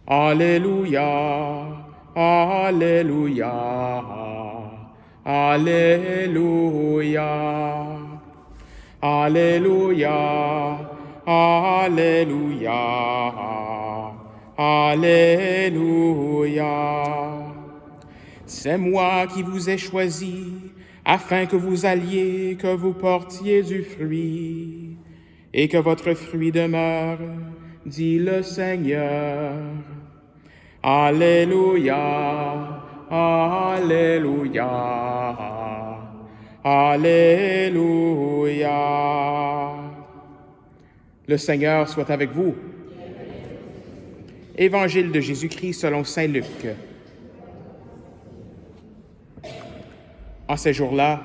Alléluia, Alléluia, Alléluia, Alléluia, Alléluia, Alléluia. C'est moi qui vous ai choisi, afin que vous alliez, que vous portiez du fruit, et que votre fruit demeure, dit le Seigneur. Alléluia, Alléluia, Alléluia. Le Seigneur soit avec vous. Évangile de Jésus-Christ selon saint Luc. En ces jours-là,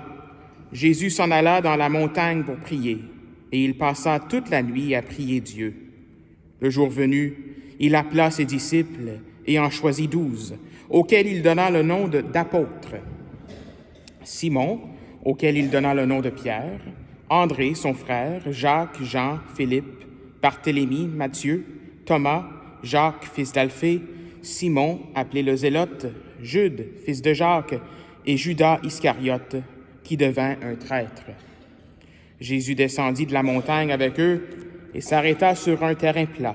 Jésus s'en alla dans la montagne pour prier, et il passa toute la nuit à prier Dieu. Le jour venu, il appela ses disciples et en choisit 12, auxquels il donna le nom d'apôtres. Simon, auquel il donna le nom de Pierre, André, son frère, Jacques, Jean, Philippe, Barthélemy, Matthieu, Thomas, Jacques, fils d'Alphée, Simon, appelé le Zélote, Jude, fils de Jacques, et Judas Iscariote, qui devint un traître. Jésus descendit de la montagne avec eux et s'arrêta sur un terrain plat.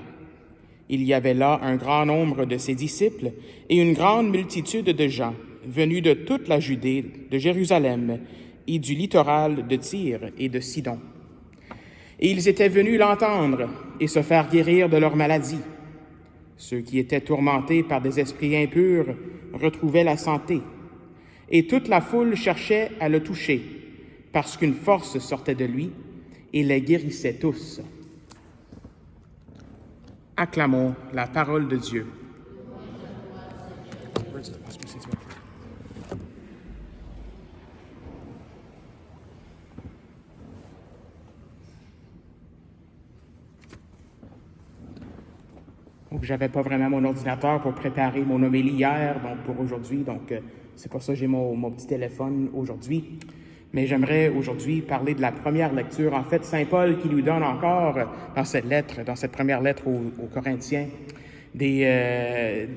Il y avait là un grand nombre de ses disciples et une grande multitude de gens, venus de toute la Judée, de Jérusalem et du littoral de Tyr et de Sidon. Et ils étaient venus l'entendre et se faire guérir de leur maladie. Ceux qui étaient tourmentés par des esprits impurs retrouvaient la santé, et toute la foule cherchait à le toucher, parce qu'une force sortait de lui et les guérissait tous. Acclamons la parole de Dieu. J'avais pas vraiment mon ordinateur pour préparer mon homélie hier, donc pour aujourd'hui, donc c'est pour ça que j'ai mon petit téléphone aujourd'hui. Mais j'aimerais aujourd'hui parler de la première lecture. En fait, Saint Paul qui nous donne encore dans cette première lettre aux Corinthiens, des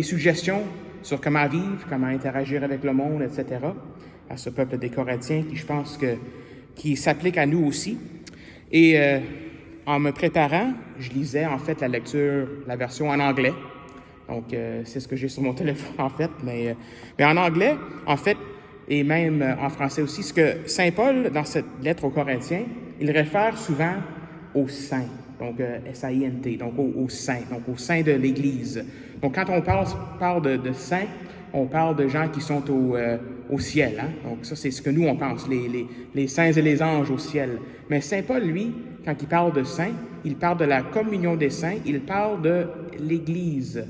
suggestions sur comment vivre, comment interagir avec le monde, etc., à ce peuple des Corinthiens qui, je pense, qui s'applique à nous aussi. Et en me préparant, je lisais en fait la version en anglais. Donc, c'est ce que j'ai sur mon téléphone en fait. Mais en anglais, en fait, et même en français aussi, ce que Saint Paul, dans cette lettre aux Corinthiens, il réfère souvent aux saints, donc S-A-I-N-T, donc aux saints, donc aux saints de l'Église. Donc, quand on parle de saints, on parle de gens qui sont au ciel. Hein? Donc, ça, c'est ce que nous, on pense, les saints et les anges au ciel. Mais Saint Paul, lui, quand il parle de saints, il parle de la communion des saints, il parle de l'Église.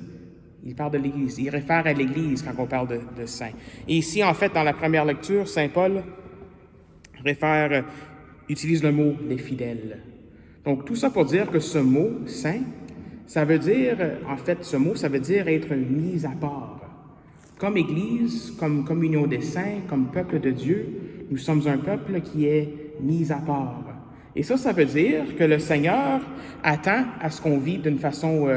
Il parle de l'Église. Il réfère à l'Église quand on parle de saints. Et ici, en fait, dans la première lecture, Saint Paul utilise le mot « les fidèles ». Donc, tout ça pour dire que ce mot « saint », ça veut dire, en fait, ce mot, ça veut dire être mis à part. Comme Église, comme communion des saints, comme peuple de Dieu, nous sommes un peuple qui est mis à part. Et ça veut dire que le Seigneur attend à ce qu'on vive d'une façon...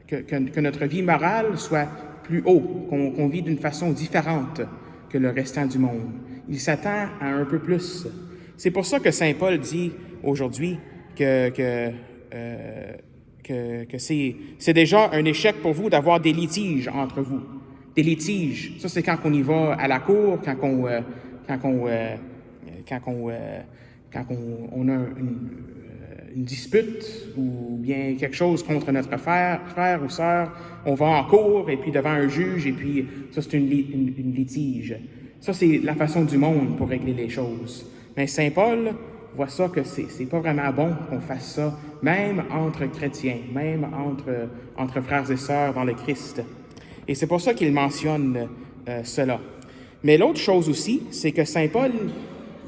que notre vie morale soit plus haut, qu'on vit d'une façon différente que le restant du monde. Il s'attend à un peu plus. C'est pour ça que Saint Paul dit aujourd'hui que c'est déjà un échec pour vous d'avoir des litiges entre vous. Des litiges, ça c'est quand on y va à la cour, quand on a une dispute ou bien quelque chose contre notre frère ou sœur, on va en cour et puis devant un juge et puis ça c'est une litige. Ça c'est la façon du monde pour régler les choses. Mais Saint Paul voit ça que c'est pas vraiment bon qu'on fasse ça, même entre chrétiens, même entre frères et sœurs dans le Christ. Et c'est pour ça qu'il mentionne cela. Mais l'autre chose aussi, c'est que Saint Paul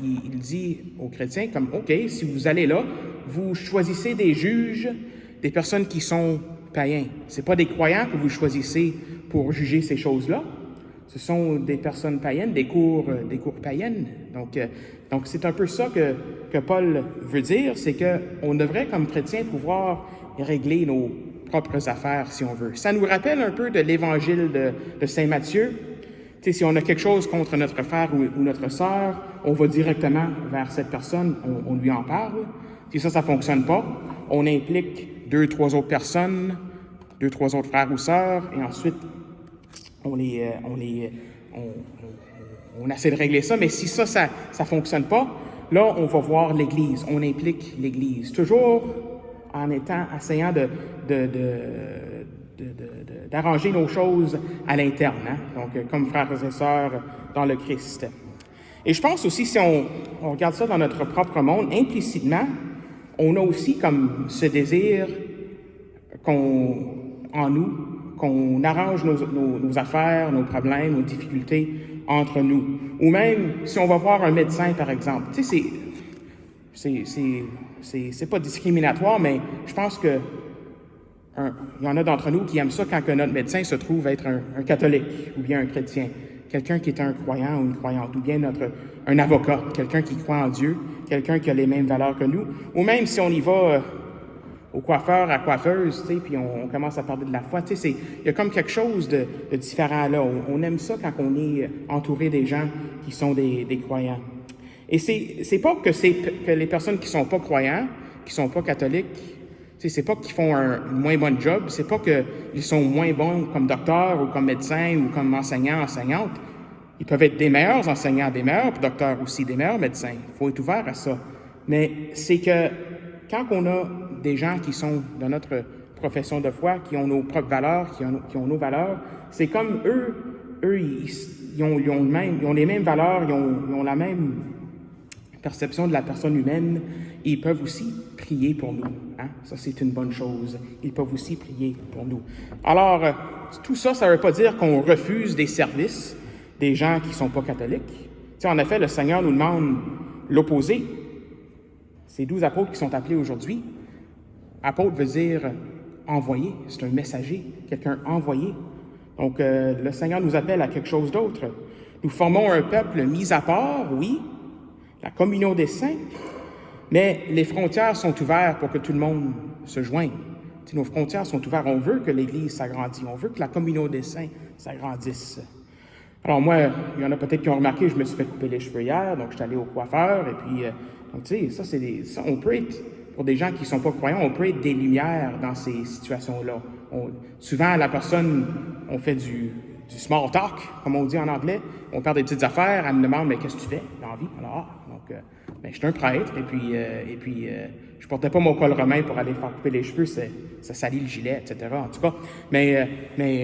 il dit aux chrétiens comme, OK, si vous allez là, vous choisissez des juges, des personnes qui sont païens. Ce n'est pas des croyants que vous choisissez pour juger ces choses-là. Ce sont des personnes païennes, des cours païennes. Donc, Donc, c'est un peu ça que Paul veut dire, c'est qu'on devrait, comme chrétiens, pouvoir régler nos propres affaires, si on veut. Ça nous rappelle un peu de l'Évangile de Saint Matthieu. Tu sais, si on a quelque chose contre notre frère ou notre sœur, on va directement vers cette personne, on lui en parle. Si ça ne fonctionne pas, on implique 2, 3 autres personnes, 2, 3 autres frères ou sœurs, et ensuite, on essaie de régler ça. Mais si ça fonctionne pas, là, on va voir l'Église, on implique l'Église. Toujours en essayant d'arranger nos choses à l'interne, hein? Donc, comme frères et sœurs dans le Christ. Et je pense aussi, si on regarde ça dans notre propre monde, implicitement, on a aussi comme ce désir en nous, qu'on arrange nos affaires, nos problèmes, nos difficultés entre nous. Ou même, si on va voir un médecin, par exemple, tu sais, c'est pas discriminatoire, mais je pense que il y en a d'entre nous qui aiment ça quand que notre médecin se trouve être un catholique ou bien un chrétien, quelqu'un qui est un croyant ou une croyante, ou bien un avocat, quelqu'un qui croit en Dieu, quelqu'un qui a les mêmes valeurs que nous, ou même si on y va au coiffeur, à coiffeuse, tu sais, puis on commence à parler de la foi, tu sais, il y a comme quelque chose de différent là. On aime ça quand on est entouré des gens qui sont des croyants. Et c'est pas que les personnes qui sont pas croyants, qui sont pas catholiques, c'est pas qu'ils font un moins bon job, c'est pas qu'ils sont moins bons comme docteurs ou comme médecins ou comme enseignants, enseignantes. Ils peuvent être des meilleurs enseignants, des meilleurs docteurs aussi, des meilleurs médecins. Il faut être ouvert à ça. Mais c'est que quand on a des gens qui sont dans notre profession de foi, qui ont nos propres valeurs, qui ont nos valeurs, c'est comme eux ils ont les mêmes valeurs, ils ont la même perception de la personne humaine, et ils peuvent aussi prier pour nous. Hein? Ça, c'est une bonne chose. Ils peuvent aussi prier pour nous. Alors, tout ça, ça ne veut pas dire qu'on refuse des services des gens qui ne sont pas catholiques. Tu sais, en effet, le Seigneur nous demande l'opposé. Ces 12 apôtres qui sont appelés aujourd'hui, apôtre veut dire envoyé, c'est un messager, quelqu'un envoyé. Donc, le Seigneur nous appelle à quelque chose d'autre. Nous formons un peuple mis à part, oui, la communion des saints, mais les frontières sont ouvertes pour que tout le monde se joigne. Si nos frontières sont ouvertes, on veut que l'Église s'agrandisse, on veut que la communion des saints s'agrandisse. Alors moi, il y en a peut-être qui ont remarqué, je me suis fait couper les cheveux hier, donc je suis allé au coiffeur, et puis, donc tu sais, on peut être, pour des gens qui ne sont pas croyants, on peut être des lumières dans ces situations-là. Souvent, la personne, on fait du small talk, comme on dit en anglais, on parle des petites affaires, elle me demande, mais qu'est-ce que tu fais dans la vie? Alors, je suis un prêtre, et puis je portais pas mon col romain pour aller faire couper les cheveux, ça salit le gilet, etc. En tout cas, mais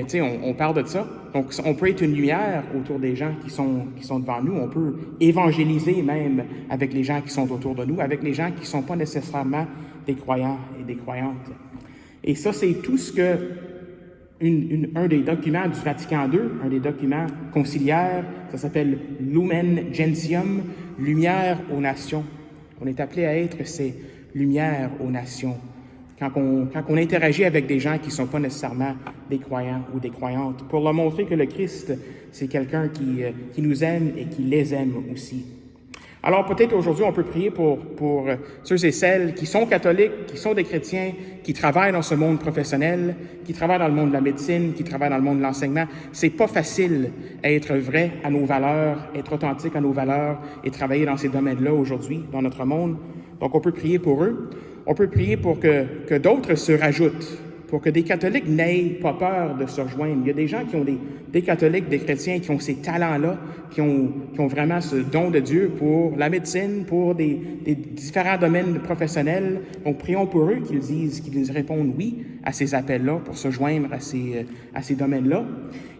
tu sais, on parle de ça. Donc, on peut être une lumière autour des gens qui sont devant nous. On peut évangéliser même avec les gens qui sont autour de nous, avec les gens qui ne sont pas nécessairement des croyants et des croyantes. Et ça, c'est tout ce que un des documents du Vatican II, un des documents conciliaires, ça s'appelle Lumen Gentium, lumière aux nations. On est appelé à être ces lumières aux nations. Quand on interagit avec des gens qui ne sont pas nécessairement des croyants ou des croyantes, pour leur montrer que le Christ, c'est quelqu'un qui nous aime et qui les aime aussi. Alors peut-être aujourd'hui, on peut prier pour ceux et celles qui sont catholiques, qui sont des chrétiens, qui travaillent dans ce monde professionnel, qui travaillent dans le monde de la médecine, qui travaillent dans le monde de l'enseignement. C'est pas facile à être vrai à nos valeurs, être authentique à nos valeurs et travailler dans ces domaines-là aujourd'hui, dans notre monde. Donc on peut prier pour eux. On peut prier pour que d'autres se rajoutent, pour que des catholiques n'aient pas peur de se rejoindre. Il y a des gens qui ont des catholiques, des chrétiens, qui ont ces talents-là, qui ont vraiment ce don de Dieu pour la médecine, pour des différents domaines professionnels. Donc, prions pour eux qu'ils répondent oui à ces appels-là, pour se joindre à ces domaines-là.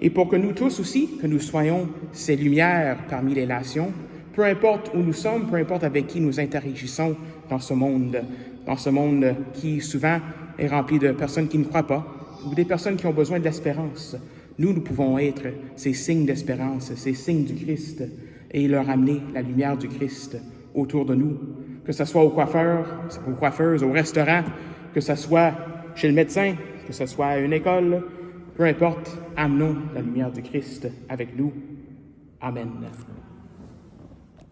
Et pour que nous tous aussi, que nous soyons ces lumières parmi les nations, peu importe où nous sommes, peu importe avec qui nous interagissons dans ce monde qui souvent est rempli de personnes qui ne croient pas, ou des personnes qui ont besoin de l'espérance. Nous pouvons être ces signes d'espérance, ces signes du Christ, et leur amener la lumière du Christ autour de nous. Que ce soit aux coiffeurs, aux coiffeuses, au restaurant, que ce soit chez le médecin, que ce soit à une école, peu importe, amenons la lumière du Christ avec nous. Amen.